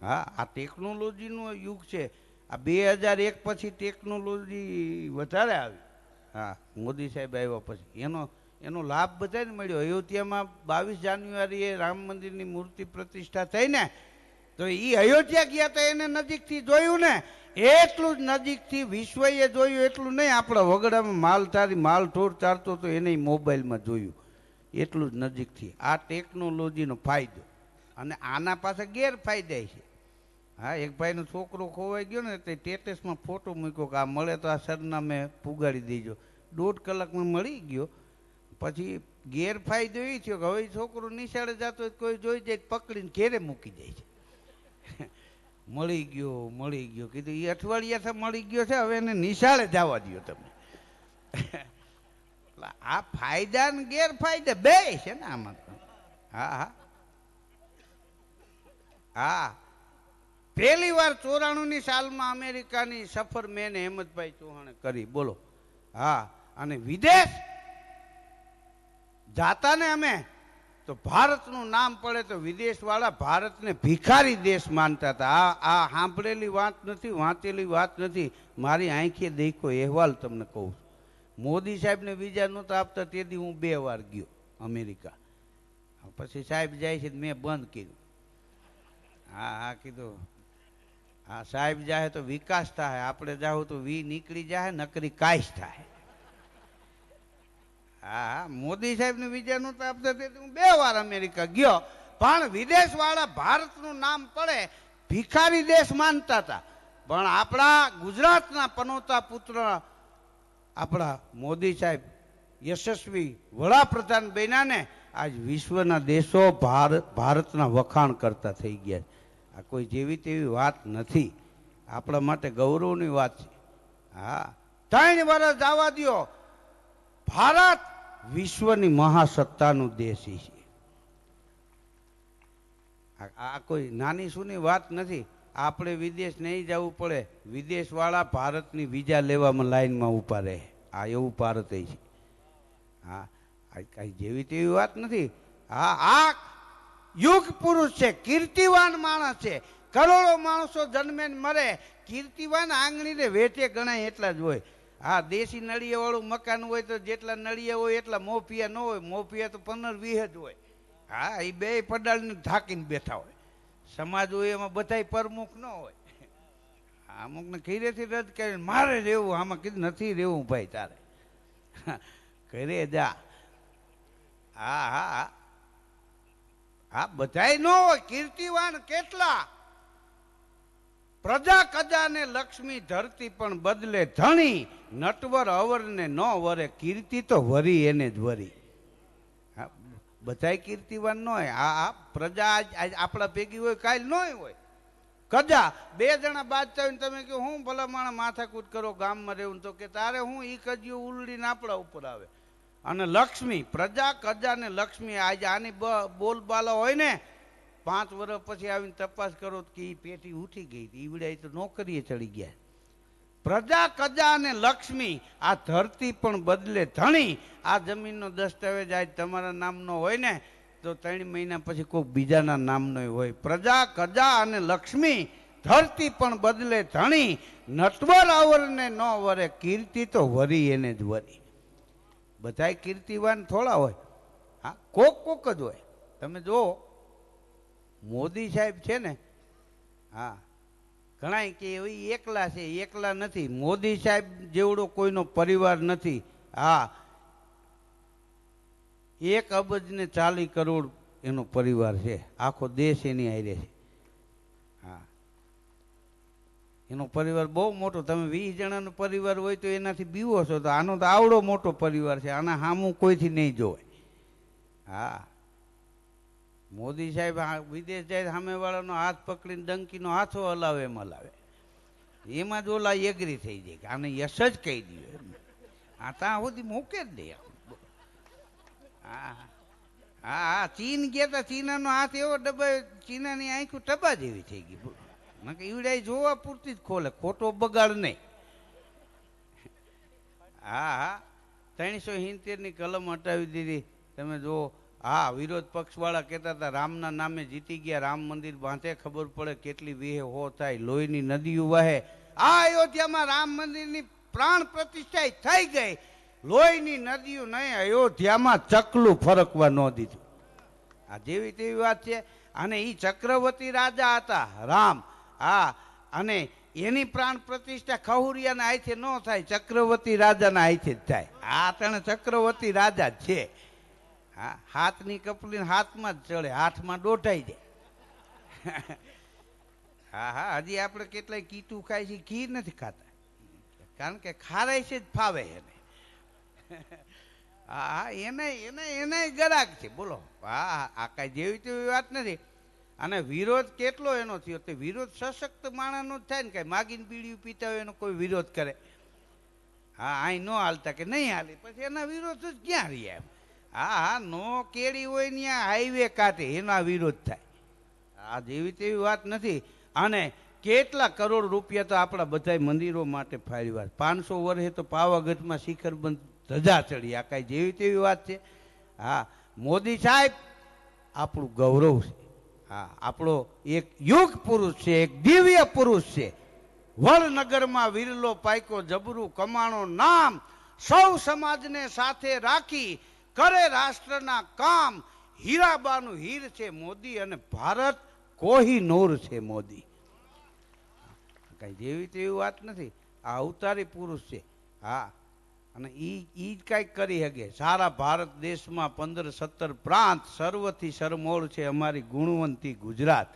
હા, આ ટેકનોલોજીનો યુગ છે. આ 2001 પછી ટેકનોલોજી વધારે આવી. હા, મોદી સાહેબ આવ્યા પછી એનો લાભ બધાને મળ્યો. અયોધ્યામાં 22 જાન્યુઆરીએ રામ મંદિરની મૂર્તિ પ્રતિષ્ઠા થઈ ને, તો એ અયોધ્યા ગયા તો એને નજીકથી જોયું ને, એટલું જ નજીકથી વિશ્વએ જોયું. એટલું નહીં, આપણા વગડામાં માલ ઢોર ચારતો તો એને મોબાઈલમાં જોયું. એટલું જ નજીકથી. આ ટેકનોલોજીનો ફાયદો. અને આના પાસે ગેરફાયદા છે. હા, એક ભાઈનો છોકરો ખોવાઈ ગયો ને, તે સ્ટેટસમાં ફોટો મૂક્યો કે આ મળે તો આ સરનામે પુગાડી દેજો. 1.5 કલાકમાં મળી ગયો. પછી ગેરફાયદો એ થયો કે હવે છોકરો નિશાળે જતો હોય કોઈ જોઈ જાય પકડીને ઘેરે મૂકી જાય છે. મળી ગયો કીધું એ અઠવાડિયાથી મળી ગયો છે, હવે એને નિશાળે જવા દો તમે. આ ફાયદા ને ગેરફાયદા બે છે ને આમાં. હા હા હા, પહેલી વાર 94ની સાલમાં અમેરિકાની સફર મેં હેમંતભાઈ ચૌહાણે કરી. બોલો. હા, અને વિદેશ જાતા ને અમે તો ભારતનું નામ પડે તો વિદેશવાળા ભારતને ભિખારી દેશ માનતા હતા. આ સાંભળેલી વાત નથી, વાંચેલી વાત નથી, મારી આંખે દેખો અહેવાલ તમને કહું છું. મોદી સાહેબને વિઝા નહોતા આપતા તેથી હું 2 વાર ગયો અમેરિકા. પછી સાહેબ જાય છે મેં બંધ કર્યું. હા કીધું હા સાહેબ જાય તો વિકાસ થાય, આપણે જાવ તો નીકળી જાય, નકરી કાશ થાય. હા, મોદી સાહેબને વિઝા નહોતા આપતા તેથી હું 2 વાર અમેરિકા ગયો. પણ વિદેશવાળા ભારતનું નામ પડે ભિખારી દેશ માનતા હતા. પણ આપણા ગુજરાતના પનોતા પુત્ર આપણા મોદી સાહેબ યશસ્વી વડાપ્રધાન બન્યા ને, આજ વિશ્વના દેશો ભારતના વખાણ કરતા થઈ ગયા. આ કોઈ જેવી તેવી વાત નથી, આપણા માટે ગૌરવની વાત છે. હા, 3 વર્ષ જવા દો, ભારત વિશ્વની મહાસત્તાનું દેશ છે. આ કોઈ નાની સૂની વાત નથી. આપણે વિદેશ નહીં જવું પડે, વિદેશવાળા ભારતની વિઝા લેવામાં લાઈનમાં ઊભા રહે. આ એવું ભારત છે. હા, કઈ જેવી તેવી વાત નથી. હા, આ યુગ પુરુષ છે, કીર્તિવાન માણસ છે. કરોડો માણસો જન્મે મરે, કીર્તિવાન આંગળીને વેઠે ગણાય એટલા જ હોય. હા, દેશી નળિયા વાળું મકાન હોય તો જેટલા નળિયા હોય એટલા મોફિયા ન હોય. મોફિયા તો 15-20 જ હોય. હા, એ 2 પડાળને ઢાંકીને બેઠા હોય. સમાજ હોય એમાં બધાય પ્રમુખ ન હોય. અમુકને ઘીરેથી રદ કરીને મારે રહેવું, આમાં કીધું નથી રહેવું ભાઈ તારે, ઘરે જા. હા હા હા, બધાય ન હોય. કીર્તિવાન કેટલા? પ્રજા કજા ને લક્ષ્મી ધરતી પણ બદલે ધણી, નટવર અવર ને ન વરે, કીર્તિ તો વરી એને જ વરી. બધાય કીર્તિવાન ન હોય. આ પ્રજા આપણા ભેગી હોય કાલ ન હોય. કજા 2 જણા બાદશાહ હોય, તમે કહો હું ભલા માણસ માથાકૂટ કરો ગામમાં રહેવું, તો કે તારે હું ઈ કજિયું ઉલડીને આપણા ઉપર આવે. અને લક્ષ્મી, પ્રજા કજા ને લક્ષ્મી, આજે આની બોલબાલા હોય ને 5 વર્ષ પછી આવીને તપાસ કરો કે એ પેટી ઉઠી ગઈ, ઈવડાઈ તો નોકરીએ ચડી ગયા. પ્રજા કજા અને લક્ષ્મી, આ ધરતી પણ બદલે ધણી. આ જમીનનો દસ્તાવેજ આજ તમારા નામનો હોય ને તો 3 મહિના પછી કોઈ બીજાના નામનો હોય. પ્રજા કજા અને લક્ષ્મી, ધરતી પણ બદલે ધણી, નટવર આવરને ન વરે, કીર્તિ તો વરી એને જ વરી. બધાય કીર્તિવાન થોડા હોય. હા, કોક જ હોય. તમે જો મોદી સાહેબ છે ને, હા, ઘણા કે એ એકલા છે, એકલા નથી. મોદી સાહેબ જેવડો કોઈનો પરિવાર નથી. હા, 1 અબજ ને 40 કરોડ એનો પરિવાર છે. આખો દેશ એની હારે છે. હા, એનો પરિવાર બહુ મોટો. તમે 20 જણાનો પરિવાર હોય તો એનાથી બીવો છો, તો આનો તો આવડો મોટો પરિવાર છે. આના સામું કોઈથી નહીં જોવાય. હા, મોદી સાહેબ વિદેશ જાય સામેવાળાનો હાથ પકડીને ડંકીનો હાથો હલાવે એમ હલાવે. એમાં જ ઓલા એગ્રી થઈ જાય કે આને યશ જ કહી દઈએ. આ ત્યાં સુધી મૂકે જ દે. હા હા હા, ચીન ગયા હતા, ચીનાનો હાથ એવો ડબ્બા, ચીનાની આંખું ટબા જેવી થઈ ગઈ. ઈવડાઈ જોવા પૂરતી જ ખોલે, ખોટો બગાડ નહીં. હા હા, 377ની કલમ હટાવી દીધી. તમે જુઓ, હા, વિરોધ પક્ષવાળા કહેતા હતા રામના નામે જીતી ગયા, રામ મંદિર બાંધે ખબર પડે કેટલી વિહે હો થાય, લોહીની નદીઓ વહે. આ અયોધ્યામાં રામ મંદિરની પ્રાણ પ્રતિષ્ઠા થઈ ગઈ, લોહીની નદીઓ નહીં, અયોધ્યામાં ચકલું ફરકવા ન દીધું. આ જેવી તેવી વાત છે. અને એ ચક્રવર્તી રાજા હતા રામ. હા, અને એની પ્રાણ પ્રતિષ્ઠા ખહુરિયાના હાથે ન થાય, ચક્રવર્તી રાજાના હાથે જ થાય. આ તને ચક્રવર્તી રાજા જ છે. હા, હાથની કપલી હાથમાં જ ચડે, હાથમાં દોઢાઈ જાય. હા હા, હજી આપણે કેટલાય કીટું ખાય છે, ઘી નથી ખાતા, કારણ કે ખારાય છે જ ફાવે એને. હા હા, એને એને એને ગરાક છે, બોલો. હા, આ કાંઈ જેવી તેવી વાત નથી. અને વિરોધ કેટલો એનો થયો, તે વિરોધ સશક્ત માણસનો જ થાય ને, કાંઈ માગીને બીડીયું પીતા હોય એનો કોઈ વિરોધ કરે. હા, અહીં ન હાલતા કે નહીં હાલી, પછી એના વિરોધ જ ક્યાં રહ્યા એમ. હા હા, નો કેળી હોય ને હાઈવે કાઢે એના વિરોધ થાય. આ જેવી તેવી વાત નથી. અને કેટલા કરોડ રૂપિયા તો આપણા બધા મંદિરો માટે ફાળવ્યા. 500 વર્ષે તો પાવાગઢમાં શિખરબંધ ધજા ચડી. આ કાંઈ જેવી તેવી વાત છે? હા, મોદી સાહેબ આપણું ગૌરવ છે. હા, આપણો એક યુગ પુરુષ છે, એક દિવ્ય પુરુષ છે. વડનગરમાં વિરલો પાયકો જબરું કમાણો નામ, સૌ સમાજને સાથે રાખી કરે રાષ્ટ્રના કામ. હીરાબાનું હીર છે મોદી, અને ભારત કોહિનૂર છે મોદી. કઈ જેવી તેવી વાત નથી. આ અવતારી પુરુષ છે. હા, અને ઈ જ કાંઈક કરી શકે. સારા ભારત દેશમાં 15-17 પ્રાંત, સર્વથી સરમોળ છે અમારી ગુણવંતી ગુજરાત.